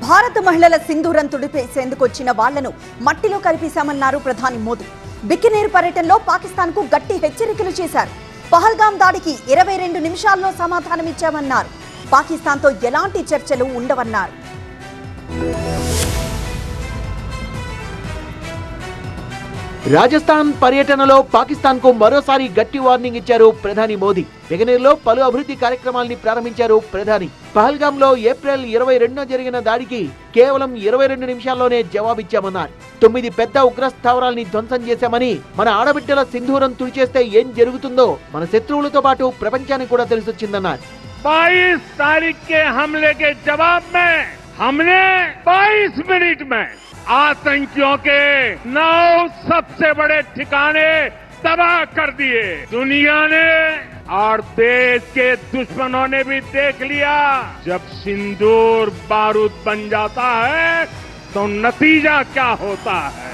భారత మహిళల సింధూరం తుడిపేసేందుకు వచ్చిన వాళ్లను మట్టిలో కలిపేశామన్నారు ప్రధాని మోదీ. బికనేర్ పర్యటనలో పాకిస్తాన్ కు గట్టి హెచ్చరికలు చేశారు. పహల్గాం దాడికి 22 నిమిషాల్లో సమాధానమిచ్చామన్నారు. పాకిస్తాన్ తో ఎలాంటి చర్చలు ఉండవన్నారు. రాజస్థాన్ పర్యటనలో పాకిస్తాన్ కు మరోసారి గట్టి వార్నింగ్ ఇచ్చారు ప్రధాని మోదీ. బికనేర్లో పలు అభివృద్ధి కార్యక్రమాల్ని ప్రారంభించారు ప్రధాని. పహల్గాంలో ఏప్రిల్ 22న జరిగిన దాడికి కేవలం 22 నిమిషాల్లోనే జవాబిచ్చామన్నారు. 9 పెద్ద ఉగ్ర స్థావరాల్ని ధ్వంసం చేశామని, మన ఆడబిడ్డల సింధూరం తుడిచేస్తే ఏం జరుగుతుందో మన శత్రువులతో పాటు ప్రపంచానికి కూడా తెలిసొచ్చిందన్నారు. 22 तारीख के हमले के जवाब में हमने 22 मिनट में आतंकियों के 9 सबसे बड़े ठिकाने तबाह कर दिए. दुनिया ने और देश के दुश्मनों ने भी देख लिया, जब सिंदूर बारूद बन जाता है तो नतीजा क्या होता है.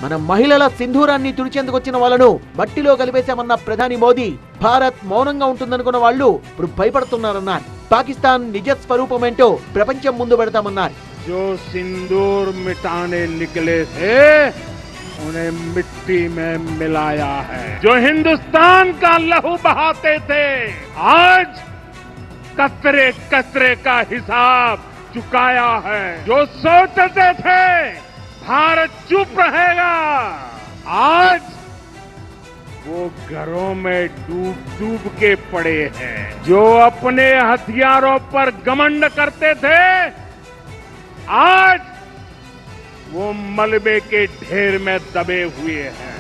మన మహిళల సింధూరాన్ని తుడిచేందుకు వచ్చిన వాళ్ళను మట్టిలో కలిపేశామన్న ప్రధాని మోదీ, భారత్ మౌనంగా ఉంటుందనుకున్న వాళ్ళు ఇప్పుడు భయపడుతున్నారన్నారు. పాకిస్తాన్ నిజ స్వరూపమేంటో ప్రపంచం ముందు పెడతామన్నారు. जो सिंदूर मिटाने निकले थे उन्हें मिट्टी में मिलाया है. जो हिंदुस्तान का लहू बहाते थे आज कतरे कतरे का हिसाब चुकाया है. जो सोचते थे भारत चुप रहेगा, आज वो घरों में डूब डूब के पड़े हैं. जो अपने हथियारों पर घमंड करते थे आज वो मलबे के ढेर में दबे हुए हैं.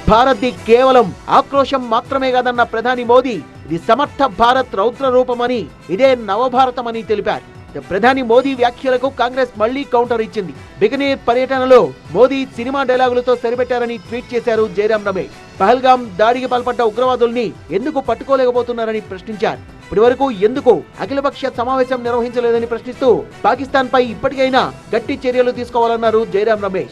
భారత్ది కేవలం ఆక్రోశం మాత్రమే కాదన్న ప్రధాని మోదీ, ఇది సమర్థ భారత్ రౌద్ర రూపమని, ఇదే నవభారతమని తెలిపారు. ప్రధాని మోదీ వ్యాఖ్యలకు కాంగ్రెస్ మళ్లీ కౌంటర్ ఇచ్చింది. బికనేర్ పర్యటనలో మోదీ సినిమా డైలాగులతో సరిపెట్టారని ట్వీట్ చేశారు జయరాం రమేష్. పహల్గాం దాడికి పాల్పడ్డ ఉగ్రవాదుల్ని ఎందుకు పట్టుకోలేకపోతున్నారని ప్రశ్నించారు. ఇప్పటి వరకు ఎందుకు అఖిలపక్ష సమావేశం నిర్వహించలేదని ప్రశ్నిస్తూ పాకిస్తాన్ పై ఇప్పటికైనా గట్టి చర్యలు తీసుకోవాలన్నారు జయరాం రమేష్.